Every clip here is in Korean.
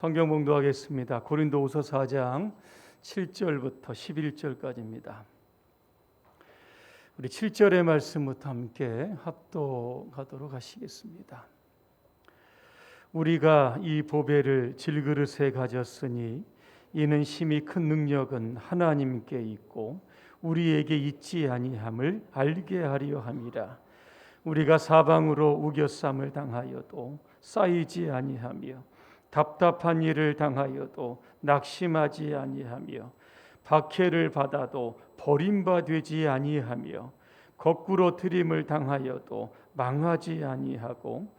성경 봉독하겠습니다. 고린도후서 4장 7절부터 11절까지입니다. 우리 7절의 말씀부터 함께 합독하도록 하시겠습니다. 우리가 이 보배를 질그릇에 가졌으니 이는 심히 큰 능력은 하나님께 있고 우리에게 있지 아니함을 알게 하려 함이라. 우리가 사방으로 우겨쌈을 당하여도 쌓이지 아니하며 답답한 일을 당하여도 낙심하지 아니하며 박해를 받아도 버림받지 아니하며 거꾸로 트림을 당하여도 망하지 아니하고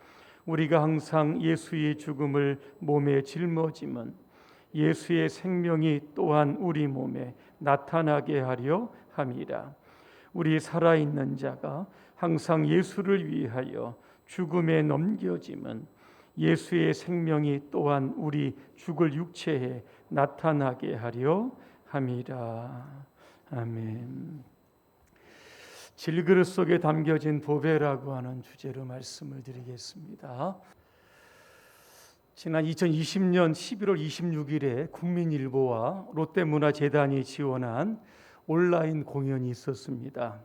우리가 항상 예수의 죽음을 몸에 짊어짐은 예수의 생명이 또한 우리 몸에 나타나게 하려 함이라. 우리 살아있는 자가 항상 예수를 위하여 죽음에 넘겨짐은 예수의 생명이 또한 우리 죽을 육체에 나타나게 하려 함이라. 아멘. 질그릇 속에 담겨진 보배라고 하는 주제로 말씀을 드리겠습니다. 지난 2020년 11월 26일에 국민일보와 롯데문화재단이 지원한 온라인 공연이 있었습니다.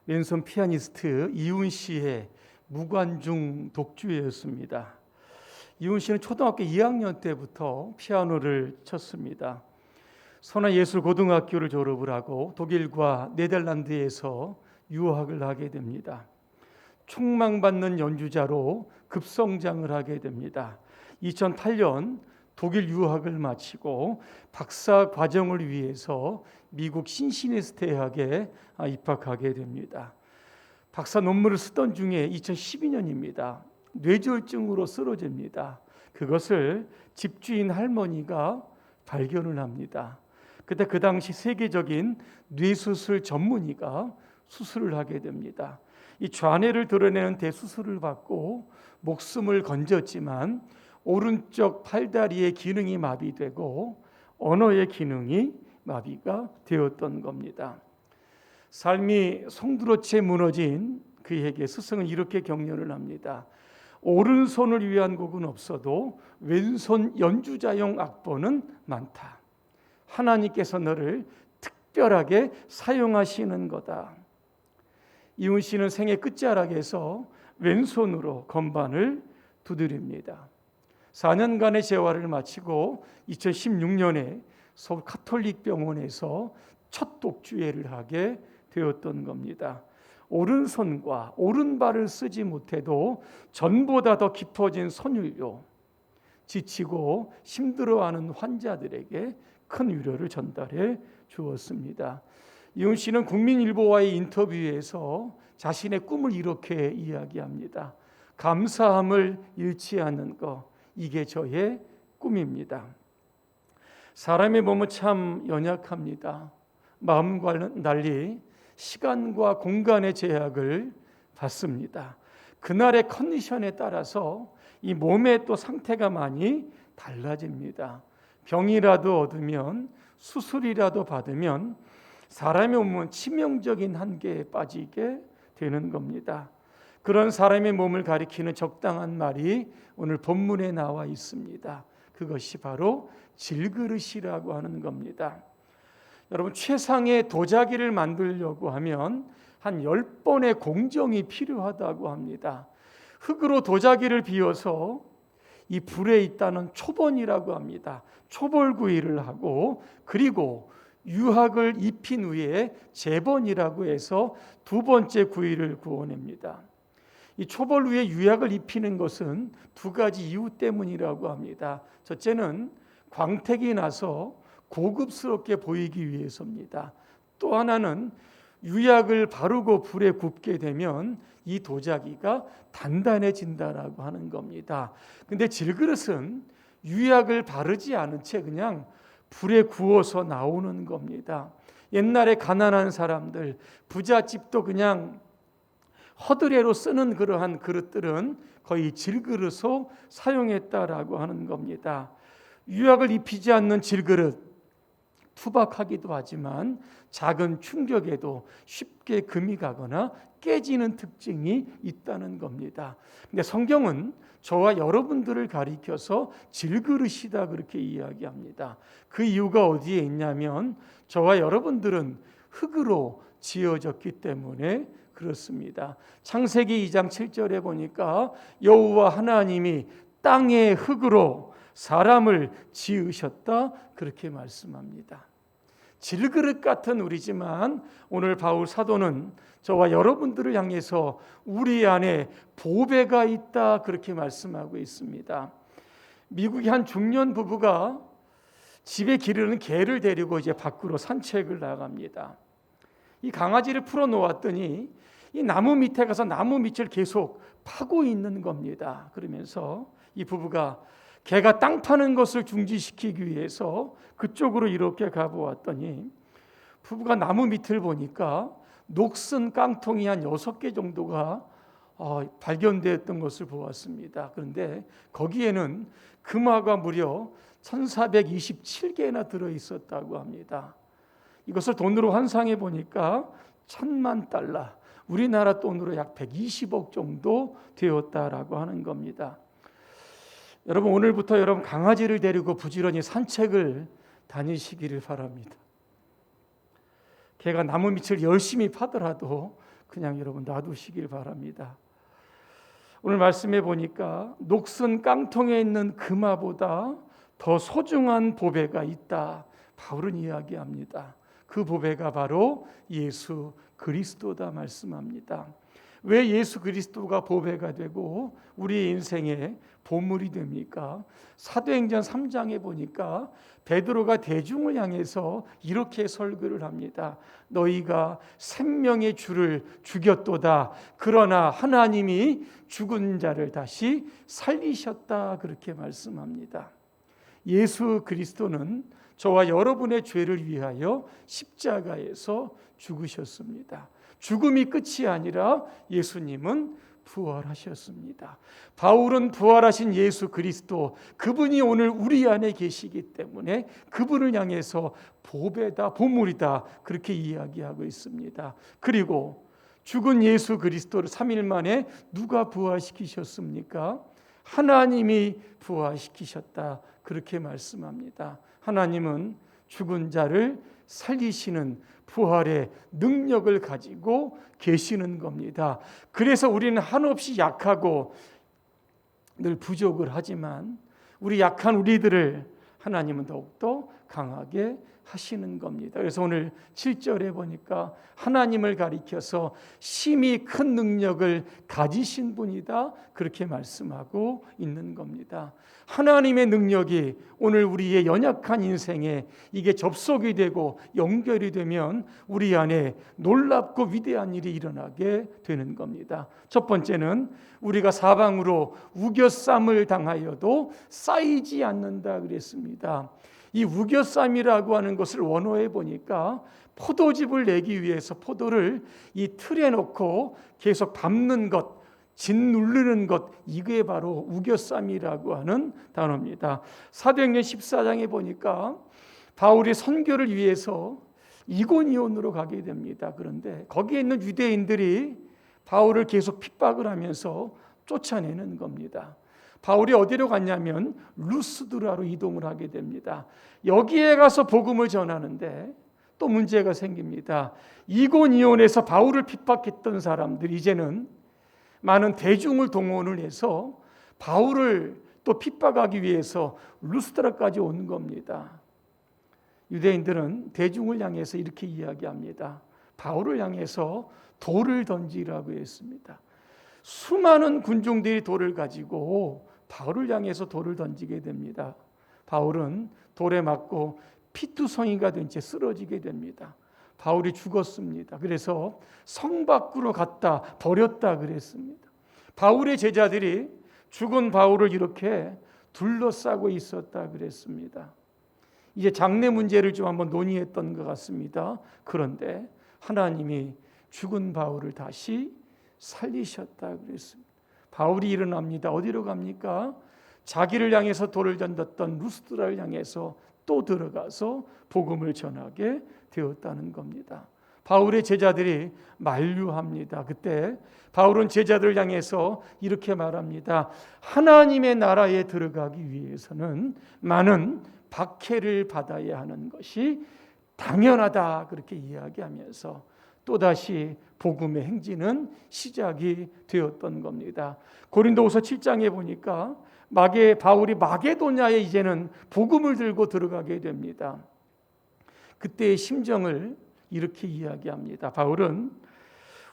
왼손 피아니스트 이훈 씨의 무관중 독주회였습니다. 이훈 씨는 초등학교 2학년 때부터 피아노를 쳤습니다. 선화예술고등학교를 졸업을 하고 독일과 네덜란드에서 유학을 하게 됩니다. 촉망받는 연주자로 급성장을 하게 됩니다. 2008년 독일 유학을 마치고 박사 과정을 위해서 미국 신시내스 대학에 입학하게 됩니다. 박사 논문을 쓰던 중에 2012년입니다. 뇌졸중으로 쓰러집니다. 그것을 집주인 할머니가 발견을 합니다. 그때 그 당시 세계적인 뇌수술 전문의가 수술을 하게 됩니다. 이 좌뇌를 드러내는 대수술을 받고 목숨을 건졌지만 오른쪽 팔다리의 기능이 마비되고 언어의 기능이 마비가 되었던 겁니다. 삶이 송두리째 무너진 그에게 스승은 이렇게 격려를 합니다. 오른손을 위한 곡은 없어도 왼손 연주자용 악보는 많다. 하나님께서 너를 특별하게 사용하시는 거다. 이훈 씨는 생애 끝자락에서 왼손으로 건반을 두드립니다. 4년간의 재활을 마치고 2016년에 서울 카톨릭 병원에서 첫 독주회를 하게 되었던 겁니다. 오른손과 오른발을 쓰지 못해도 전보다 더 깊어진 선율로 지치고 힘들어하는 환자들에게 큰 위로를 전달해 주었습니다. 이훈 씨는 국민일보와의 인터뷰에서 자신의 꿈을 이렇게 이야기합니다. 감사함을 잃지 않는 것, 이게 저의 꿈입니다. 사람의 몸은 참 연약합니다. 마음과는 달리 시간과 공간의 제약을 받습니다. 그날의 컨디션에 따라서 이 몸의 또 상태가 많이 달라집니다. 병이라도 얻으면 수술이라도 받으면 사람의 몸은 치명적인 한계에 빠지게 되는 겁니다. 그런 사람의 몸을 가리키는 적당한 말이 오늘 본문에 나와 있습니다. 그것이 바로 질그릇이라고 하는 겁니다. 여러분, 최상의 도자기를 만들려고 하면 한 10번의 공정이 필요하다고 합니다. 흙으로 도자기를 비워서 이 불에 있다는 초번이라고 합니다. 초벌구이를 하고 그리고 유학을 입힌 후에 재번이라고 해서 두 번째 구이를 구워냅니다. 이 초벌 후에 유약을 입히는 것은 두 가지 이유 때문이라고 합니다. 첫째는 광택이 나서 고급스럽게 보이기 위해서입니다. 또 하나는 유약을 바르고 불에 굽게 되면 이 도자기가 단단해진다라고 하는 겁니다. 근데 질그릇은 유약을 바르지 않은 채 그냥 불에 구워서 나오는 겁니다. 옛날에 가난한 사람들, 부잣집도 그냥 허드레로 쓰는 그러한 그릇들은 거의 질그릇으로 사용했다라고 하는 겁니다. 유약을 입히지 않는 질그릇, 투박하기도 하지만 작은 충격에도 쉽게 금이 가거나 깨지는 특징이 있다는 겁니다. 근데 성경은 저와 여러분들을 가리켜서 질그릇이다 그렇게 이야기합니다. 그 이유가 어디에 있냐면 저와 여러분들은 흙으로 지어졌기 때문에 그렇습니다. 창세기 2장 7절에 보니까 여호와 하나님이 땅의 흙으로 사람을 지으셨다 그렇게 말씀합니다. 질그릇 같은 우리지만 오늘 바울 사도는 저와 여러분들을 향해서 우리 안에 보배가 있다 그렇게 말씀하고 있습니다. 미국의 한 중년 부부가 집에 기르는 개를 데리고 이제 밖으로 산책을 나갑니다. 이 강아지를 풀어 놓았더니 이 나무 밑에 가서 나무 밑을 계속 파고 있는 겁니다. 그러면서 이 부부가 개가 땅 파는 것을 중지시키기 위해서 그쪽으로 이렇게 가보았더니 부부가 나무 밑을 보니까 녹슨 깡통이 한 6개 정도가 발견되었던 것을 보았습니다. 그런데 거기에는 금화가 무려 1427개나 들어있었다고 합니다. 이것을 돈으로 환산해 보니까 1000만 달러, 우리나라 돈으로 약 120억 정도 되었다라고 하는 겁니다. 여러분, 오늘부터 여러분 강아지를 데리고 부지런히 산책을 다니시기를 바랍니다. 개가 나무 밑을 열심히 파더라도 그냥 여러분 놔두시길 바랍니다. 오늘 말씀해 보니까 녹슨 깡통에 있는 금화보다 더 소중한 보배가 있다. 바울은 이야기합니다. 그 보배가 바로 예수 그리스도다 말씀합니다. 왜 예수 그리스도가 보배가 되고 우리 인생의 보물이 됩니까? 사도행전 3장에 보니까 베드로가 대중을 향해서 이렇게 설교를 합니다. 너희가 생명의 주를 죽였도다. 그러나 하나님이 죽은 자를 다시 살리셨다. 그렇게 말씀합니다. 예수 그리스도는 저와 여러분의 죄를 위하여 십자가에서 죽으셨습니다. 죽음이 끝이 아니라 예수님은 부활하셨습니다. 바울은 부활하신 예수 그리스도, 그분이 오늘 우리 안에 계시기 때문에 그분을 향해서 보배다, 보물이다 그렇게 이야기하고 있습니다. 그리고 죽은 예수 그리스도를 3일 만에 누가 부활시키셨습니까? 하나님이 부활시키셨다 그렇게 말씀합니다. 하나님은 죽은 자를 살리시는 부활의 능력을 가지고 계시는 겁니다. 그래서 우리는 한없이 약하고 늘 부족을 하지만 우리 약한 우리들을 하나님은 더욱더 강하게 하시는 겁니다. 그래서 오늘 7절에 보니까 하나님을 가리켜서 심히 큰 능력을 가지신 분이다 그렇게 말씀하고 있는 겁니다. 하나님의 능력이 오늘 우리의 연약한 인생에 이게 접속이 되고 연결이 되면 우리 안에 놀랍고 위대한 일이 일어나게 되는 겁니다. 첫 번째는 우리가 사방으로 우겨쌈을 당하여도 쌓이지 않는다 그랬습니다. 이 우겨쌈이라고 하는 것을 원어해 보니까 포도즙을 내기 위해서 포도를 이 틀에 넣고 계속 밟는 것, 짓누르는 것, 이게 바로 우겨쌈이라고 하는 단어입니다. 사도행전 14장에 보니까 바울이 선교를 위해서 이고니온으로 가게 됩니다. 그런데 거기에 있는 유대인들이 바울을 계속 핍박을 하면서 쫓아내는 겁니다. 바울이 어디로 갔냐면 루스드라로 이동을 하게 됩니다. 여기에 가서 복음을 전하는데 또 문제가 생깁니다. 이고니온에서 바울을 핍박했던 사람들 이제는 많은 대중을 동원을 해서 바울을 또 핍박하기 위해서 루스드라까지 온 겁니다. 유대인들은 대중을 향해서 이렇게 이야기합니다. 바울을 향해서 돌을 던지라고 했습니다. 수많은 군중들이 돌을 가지고 바울을 향해서 돌을 던지게 됩니다. 바울은 돌에 맞고 피투성이가 된 채 쓰러지게 됩니다. 바울이 죽었습니다. 그래서 성 밖으로 갔다 버렸다 그랬습니다. 바울의 제자들이 죽은 바울을 이렇게 둘러싸고 있었다 그랬습니다. 이제 장래 문제를 좀 한번 논의했던 것 같습니다. 그런데 하나님이 죽은 바울을 다시 살리셨다 그랬습니다. 바울이 일어납니다. 어디로 갑니까? 자기를 향해서 돌을 던졌던 루스드라를 향해서 또 들어가서 복음을 전하게 되었다는 겁니다. 바울의 제자들이 만류합니다. 그때 바울은 제자들을 향해서 이렇게 말합니다. 하나님의 나라에 들어가기 위해서는 많은 박해를 받아야 하는 것이 당연하다, 그렇게 이야기하면서 또다시 복음의 행진은 시작이 되었던 겁니다. 고린도후서 7장에 보니까 바울이 마게도냐에 이제는 복음을 들고 들어가게 됩니다. 그때의 심정을 이렇게 이야기합니다. 바울은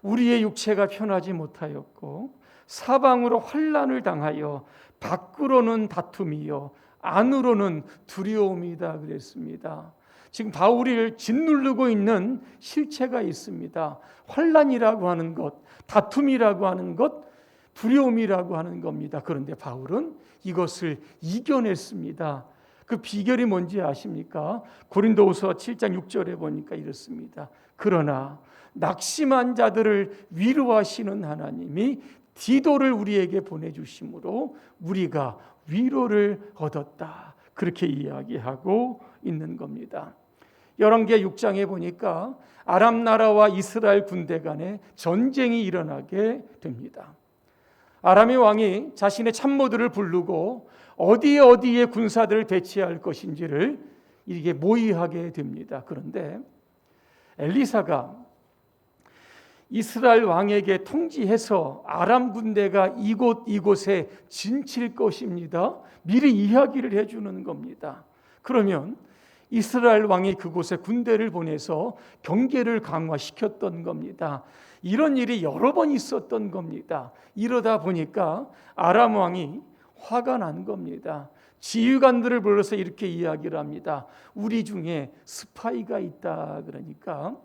우리의 육체가 편하지 못하였고 사방으로 환난을 당하여 밖으로는 다툼이요 안으로는 두려움이다 그랬습니다. 지금 바울을 짓누르고 있는 실체가 있습니다. 환난이라고 하는 것, 다툼이라고 하는 것, 두려움이라고 하는 겁니다. 그런데 바울은 이것을 이겨냈습니다. 그 비결이 뭔지 아십니까? 고린도후서 7장 6절에 보니까 이렇습니다. 그러나 낙심한 자들을 위로하시는 하나님이 디도를 우리에게 보내주심으로 우리가 위로를 얻었다. 그렇게 이야기하고 있는 겁니다. 열왕기 6장에 보니까 아람 나라와 이스라엘 군대 간에 전쟁이 일어나게 됩니다. 아람의 왕이 자신의 참모들을 부르고 어디에 군사들을 배치할 것인지를 이게 모의하게 됩니다. 그런데 엘리사가 이스라엘 왕에게 통지해서 아람 군대가 이곳에 진칠 것입니다. 미리 이야기를 해주는 겁니다. 그러면 이스라엘 왕이 그곳에 군대를 보내서 경계를 강화시켰던 겁니다. 이런 일이 여러 번 있었던 겁니다. 이러다 보니까 아람 왕이 화가 난 겁니다. 지휘관들을 불러서 이렇게 이야기를 합니다. 우리 중에 스파이가 있다. 그러니까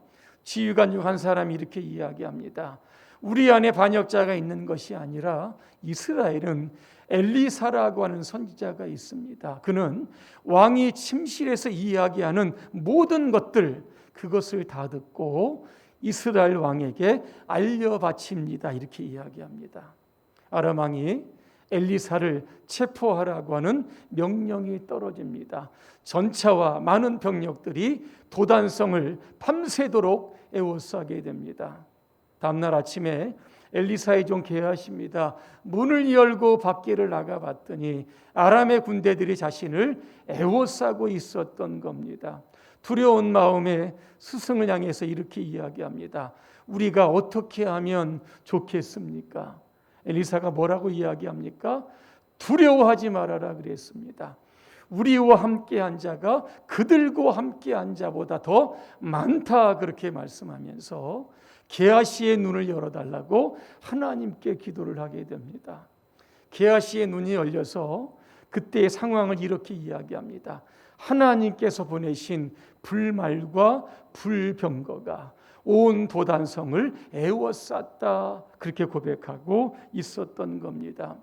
지휘관 중 한 사람이 이렇게 이야기합니다. 우리 안에 반역자가 있는 것이 아니라 이스라엘은 엘리사라고 하는 선지자가 있습니다. 그는 왕이 침실에서 이야기하는 모든 것들, 그것을 다 듣고 이스라엘 왕에게 알려바칩니다. 이렇게 이야기합니다. 아람 왕이 엘리사를 체포하라고 하는 명령이 떨어집니다. 전차와 많은 병력들이 도단성을 밤새도록 에워싸게 됩니다. 다음날 아침에 엘리사의 종 게하시입니다. 문을 열고 밖에를 나가봤더니 아람의 군대들이 자신을 에워싸고 있었던 겁니다. 두려운 마음에 스승을 향해서 이렇게 이야기합니다. 우리가 어떻게 하면 좋겠습니까? 엘리사가 뭐라고 이야기합니까? 두려워하지 말아라 그랬습니다. 우리와 함께한 자가 그들과 함께한 자보다 더 많다 그렇게 말씀하면서 게하시의 눈을 열어달라고 하나님께 기도를 하게 됩니다. 게하시의 눈이 열려서 그때의 상황을 이렇게 이야기합니다. 하나님께서 보내신 불말과 불병거가 온 도단성을 에워쌌다 그렇게 고백하고 있었던 겁니다.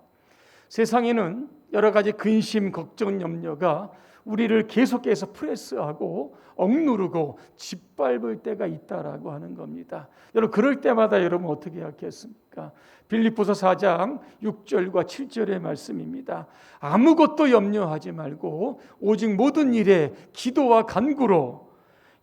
세상에는 여러 가지 근심, 걱정, 염려가 우리를 계속해서 프레스하고 억누르고 짓밟을 때가 있다라고 하는 겁니다. 여러분 그럴 때마다 여러분 어떻게 하겠습니까? 빌립보서 4장 6절과 7절의 말씀입니다. 아무것도 염려하지 말고 오직 모든 일에 기도와 간구로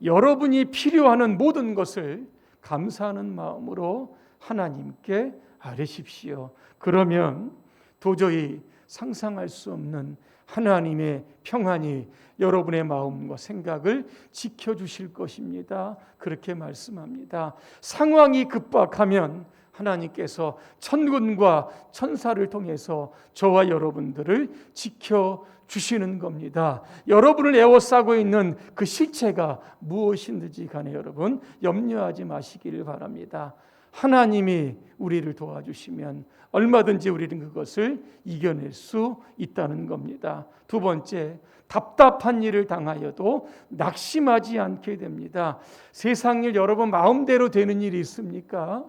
여러분이 필요하는 모든 것을 감사하는 마음으로 하나님께 아뢰십시오. 그러면 도저히 상상할 수 없는 하나님의 평안이 여러분의 마음과 생각을 지켜주실 것입니다. 그렇게 말씀합니다. 상황이 급박하면 하나님께서 천군과 천사를 통해서 저와 여러분들을 지켜주시는 겁니다. 여러분을 에워싸고 있는 그 실체가 무엇인지 간에 여러분 염려하지 마시기를 바랍니다. 하나님이 우리를 도와주시면 얼마든지 우리는 그것을 이겨낼 수 있다는 겁니다. 두 번째, 답답한 일을 당하여도 낙심하지 않게 됩니다. 세상 일 여러분 마음대로 되는 일이 있습니까?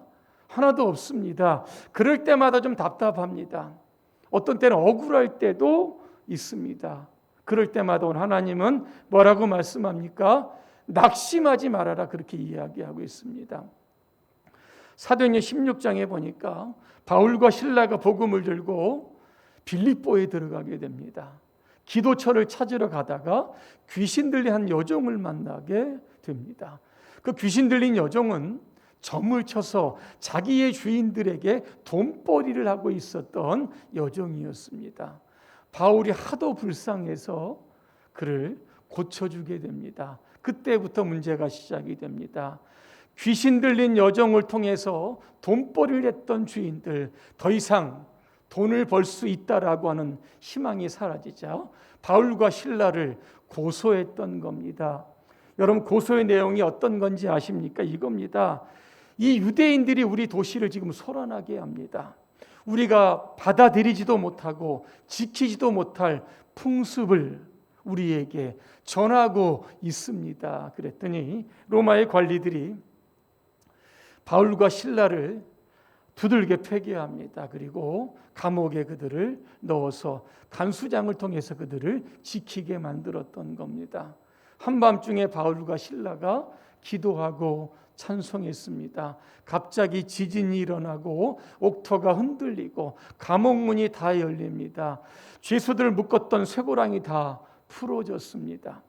하나도 없습니다. 그럴 때마다 좀 답답합니다. 어떤 때는 억울할 때도 있습니다. 그럴 때마다 오늘 하나님은 뭐라고 말씀합니까? 낙심하지 말아라 그렇게 이야기하고 있습니다. 사도행전 16장에 보니까 바울과 실라가 복음을 들고 빌립보에 들어가게 됩니다. 기도처를 찾으러 가다가 귀신 들린 한 여종을 만나게 됩니다. 그 귀신 들린 여종은 점을 쳐서 자기의 주인들에게 돈벌이를 하고 있었던 여종이었습니다. 바울이 하도 불쌍해서 그를 고쳐주게 됩니다. 그때부터 문제가 시작이 됩니다. 귀신 들린 여종을 통해서 돈벌이를 했던 주인들, 더 이상 돈을 벌 수 있다라고 하는 희망이 사라지자 바울과 실라를 고소했던 겁니다. 여러분, 고소의 내용이 어떤 건지 아십니까? 이겁니다. 이 유대인들이 우리 도시를 지금 소란하게 합니다. 우리가 받아들이지도 못하고 지키지도 못할 풍습을 우리에게 전하고 있습니다. 그랬더니 로마의 관리들이 바울과 실라를 두들겨 패게 합니다. 그리고 감옥에 그들을 넣어서 간수장을 통해서 그들을 지키게 만들었던 겁니다. 한밤중에 바울과 실라가 기도하고 찬송했습니다. 갑자기 지진이 일어나고 옥토가 흔들리고 감옥문이 다 열립니다. 죄수들을 묶었던 쇠고랑이 다 풀어졌습니다.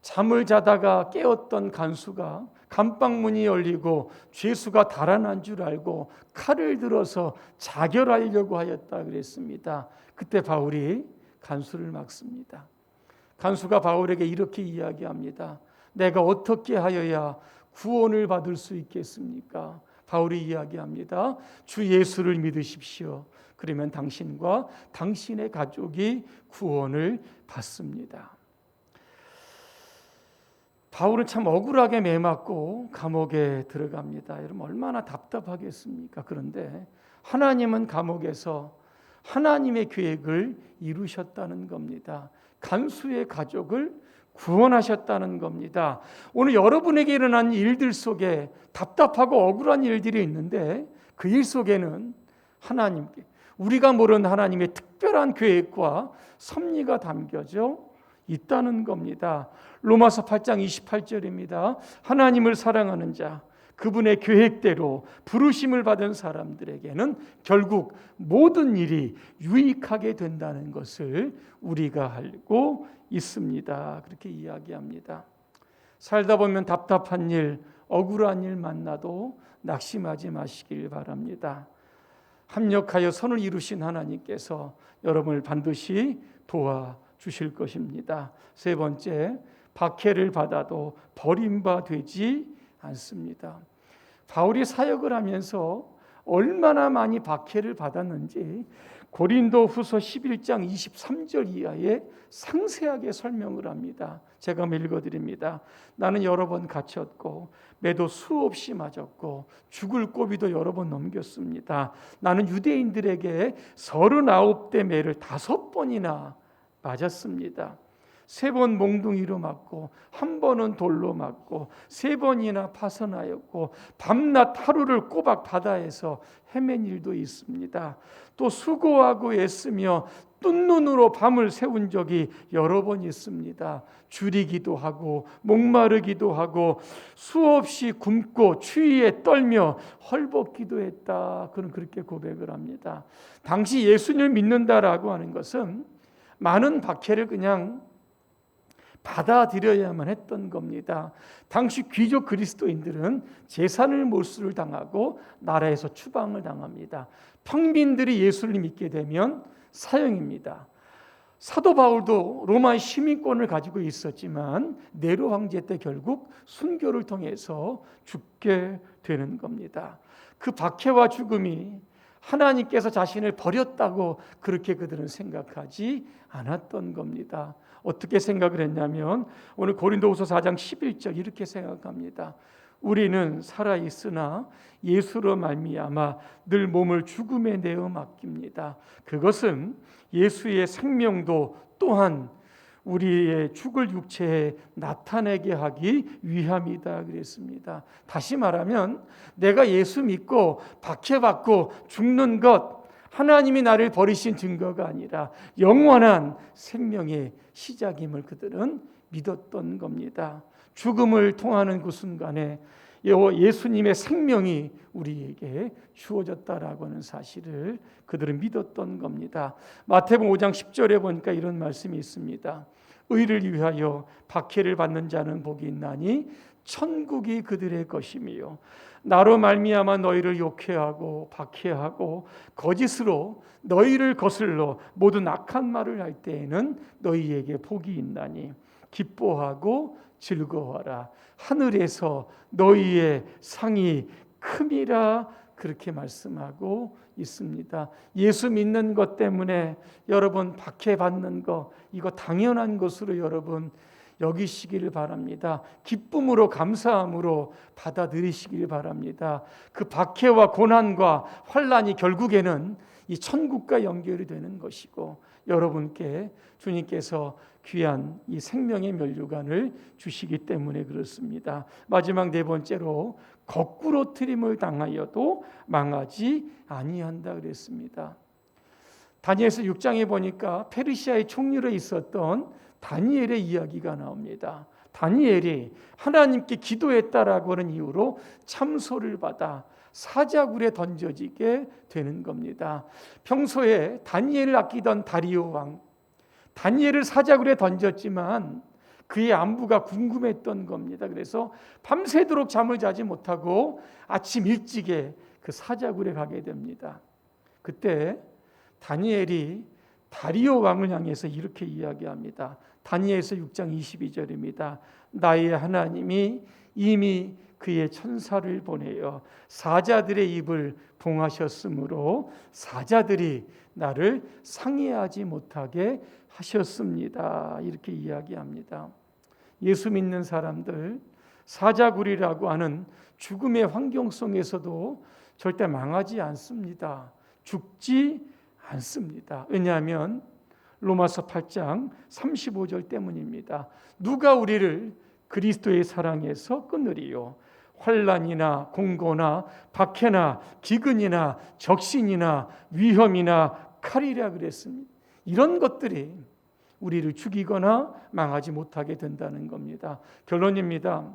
잠을 자다가 깨었던 간수가 감방문이 열리고 죄수가 달아난 줄 알고 칼을 들어서 자결하려고 하였다 그랬습니다. 그때 바울이 간수를 막습니다. 간수가 바울에게 이렇게 이야기합니다. 내가 어떻게 하여야 구원을 받을 수 있겠습니까? 바울이 이야기합니다. 주 예수를 믿으십시오. 그러면 당신과 당신의 가족이 구원을 받습니다. 바울은 참 억울하게 매맞고 감옥에 들어갑니다. 여러분, 얼마나 답답하겠습니까? 그런데 하나님은 감옥에서 하나님의 계획을 이루셨다는 겁니다. 간수의 가족을 구원하셨다는 겁니다. 오늘 여러분에게 일어난 일들 속에 답답하고 억울한 일들이 있는데 그 일 속에는 하나님께, 우리가 모르는 하나님의 특별한 계획과 섭리가 담겨져 있다는 겁니다. 로마서 8장 28절입니다. 하나님을 사랑하는 자, 그분의 계획대로 부르심을 받은 사람들에게는 결국 모든 일이 유익하게 된다는 것을 우리가 알고 있습니다. 그렇게 이야기합니다. 살다 보면 답답한 일, 억울한 일 만나도 낙심하지 마시길 바랍니다. 합력하여 선을 이루신 하나님께서 여러분을 반드시 도와주실 것입니다. 세 번째, 박해를 받아도 버림받지 않습니다. 바울이 사역을 하면서 얼마나 많이 박해를 받았는지 고린도후서 11장 23절 이하에 상세하게 설명을 합니다. 제가 한번 읽어드립니다. 나는 여러 번 갇혔고 매도 수없이 맞았고 죽을 고비도 여러 번 넘겼습니다. 나는 유대인들에게 39대 매를 5번이나 맞았습니다. 3번 몽둥이로 맞고 1번은 돌로 맞고 3번이나 파선하였고 밤낮 하루를 꼬박 바다에서 헤맨 일도 있습니다. 또 수고하고 애쓰며 뜬 눈으로 밤을 새운 적이 여러 번 있습니다. 줄이기도 하고 목마르기도 하고 수없이 굶고 추위에 떨며 헐벗기도 했다. 그는 그렇게 고백을 합니다. 당시 예수님을 믿는다라고 하는 것은 많은 박해를 그냥 받아들여야만 했던 겁니다. 당시 귀족 그리스도인들은 재산을 몰수를 당하고 나라에서 추방을 당합니다. 평민들이 예수를 믿게 되면 사형입니다. 사도 바울도 로마의 시민권을 가지고 있었지만 네로 황제 때 결국 순교를 통해서 죽게 되는 겁니다. 그 박해와 죽음이 하나님께서 자신을 버렸다고 그렇게 그들은 생각하지 않았던 겁니다. 어떻게 생각을 했냐면 오늘 고린도후서 4장 11절 이렇게 생각합니다. 우리는 살아있으나 예수로 말미암아 늘 몸을 죽음에 내어 맡깁니다. 그것은 예수의 생명도 또한 우리의 죽을 육체에 나타내게 하기 위함이다 그랬습니다. 다시 말하면 내가 예수 믿고 박해받고 죽는 것, 하나님이 나를 버리신 증거가 아니라 영원한 생명의 시작임을 그들은 믿었던 겁니다. 죽음을 통하는 그 순간에 예수님의 생명이 우리에게 주어졌다라고 하는 사실을 그들은 믿었던 겁니다. 마태복음 5장 10절에 보니까 이런 말씀이 있습니다. 의를 위하여 박해를 받는 자는 복이 있나니 천국이 그들의 것이며 나로 말미암아 너희를 욕해하고 박해하고 거짓으로 너희를 거슬러 모든 악한 말을 할 때에는 너희에게 복이 있나니 기뻐하고 즐거워하라. 하늘에서 너희의 상이 큼이라 그렇게 말씀하고 있습니다. 예수 믿는 것 때문에 여러분 박해받는 거 이거 당연한 것으로 여러분 여기시기를 바랍니다. 기쁨으로 감사함으로 받아들이시길 바랍니다. 그 박해와 고난과 환난이 결국에는 이 천국과 연결이 되는 것이고 여러분께 주님께서 귀한 이 생명의 면류관을 주시기 때문에 그렇습니다. 마지막 네 번째로 거꾸로 트림을 당하여도 망하지 아니한다 그랬습니다. 다니엘서 6장에 보니까 페르시아의 총리로 있었던 다니엘의 이야기가 나옵니다. 다니엘이 하나님께 기도했다라고 하는 이유로 참소를 받아 사자굴에 던져지게 되는 겁니다. 평소에 다니엘을 아끼던 다리오 왕, 다니엘을 사자굴에 던졌지만 그의 안부가 궁금했던 겁니다. 그래서 밤새도록 잠을 자지 못하고 아침 일찍에 그 사자굴에 가게 됩니다. 그때 다니엘이 다리오 왕을 향해서 이렇게 이야기합니다. 다니엘서 6장 22절입니다. 나의 하나님이 이미 그의 천사를 보내어 사자들의 입을 봉하셨으므로 사자들이 나를 상해하지 못하게 하셨습니다. 이렇게 이야기합니다. 예수 믿는 사람들 사자굴이라고 하는 죽음의 환경 속에서도 절대 망하지 않습니다. 죽지 않습니다. 왜냐하면 로마서 8장 35절 때문입니다. 누가 우리를 그리스도의 사랑에서 끊으리요? 환난이나 공고나 박해나 기근이나 적신이나 위험이나 칼이라 그랬습니다. 이런 것들이 우리를 죽이거나 망하지 못하게 된다는 겁니다. 결론입니다.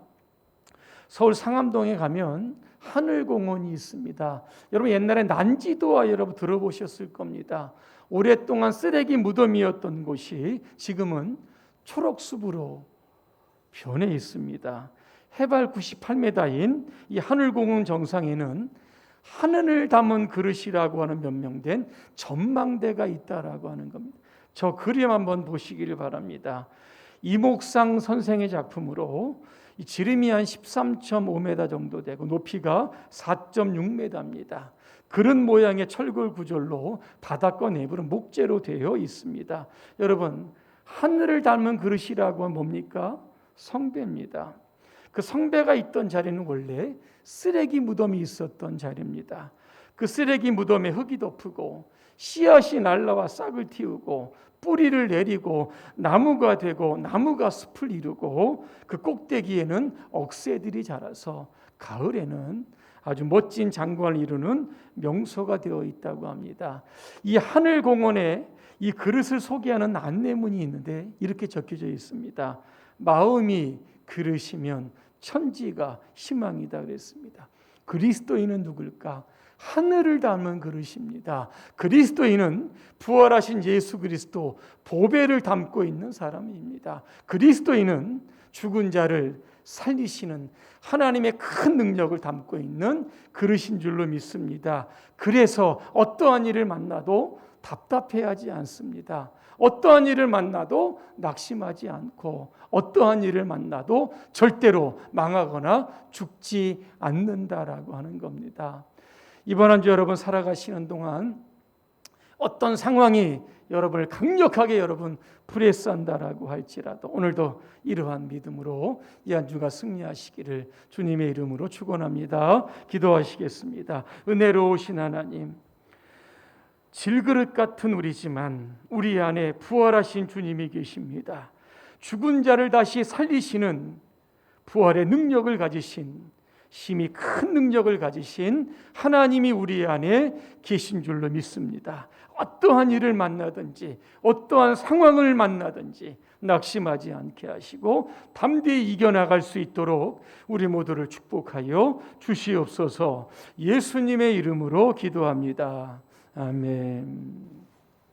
서울 상암동에 가면 하늘공원이 있습니다. 여러분 옛날에 난지도와 여러분 들어보셨을 겁니다. 오랫동안 쓰레기 무덤이었던 곳이 지금은 초록숲으로 변해 있습니다. 해발 98m인 이 하늘공원 정상에는 하늘을 담은 그릇이라고 하는 면명된 전망대가 있다라고 하는 겁니다. 저 그림 한번 보시기를 바랍니다. 이목상 선생의 작품으로 이 지름이 한 13.5m 정도 되고 높이가 4.6m입니다. 그릇 모양의 철골 구절로 바닥과 내부는 목재로 되어 있습니다. 여러분 하늘을 닮은 그릇이라고 하면 뭡니까? 성배입니다. 그 성배가 있던 자리는 원래 쓰레기 무덤이 있었던 자리입니다. 그 쓰레기 무덤에 흙이 덮이고 씨앗이 날라와 싹을 틔우고 뿌리를 내리고 나무가 되고 나무가 숲을 이루고 그 꼭대기에는 억새들이 자라서 가을에는 아주 멋진 장관을 이루는 명소가 되어 있다고 합니다. 이 하늘공원에 이 그릇을 소개하는 안내문이 있는데 이렇게 적혀져 있습니다. 마음이 그릇이면 천지가 희망이다 그랬습니다. 그리스도인은 누굴까? 하늘을 닮은 그릇입니다. 그리스도인은 부활하신 예수 그리스도 보배를 담고 있는 사람입니다. 그리스도인은 죽은 자를 살리시는 하나님의 큰 능력을 담고 있는 그릇인 줄로 믿습니다. 그래서 어떠한 일을 만나도 답답해하지 않습니다. 어떠한 일을 만나도 낙심하지 않고 어떠한 일을 만나도 절대로 망하거나 죽지 않는다라고 하는 겁니다. 이번 한 주 여러분 살아가시는 동안 어떤 상황이 여러분을 강력하게 여러분 프레스한다라고 할지라도 오늘도 이러한 믿음으로 이 한 주가 승리하시기를 주님의 이름으로 축원합니다. 기도하시겠습니다. 은혜로우신 하나님, 질그릇 같은 우리지만 우리 안에 부활하신 주님이 계십니다. 죽은 자를 다시 살리시는 부활의 능력을 가지신 심히 큰 능력을 가지신 하나님이 우리 안에 계신 줄로 믿습니다. 어떠한 일을 만나든지 어떠한 상황을 만나든지 낙심하지 않게 하시고 담대히 이겨나갈 수 있도록 우리 모두를 축복하여 주시옵소서. 예수님의 이름으로 기도합니다. 아멘.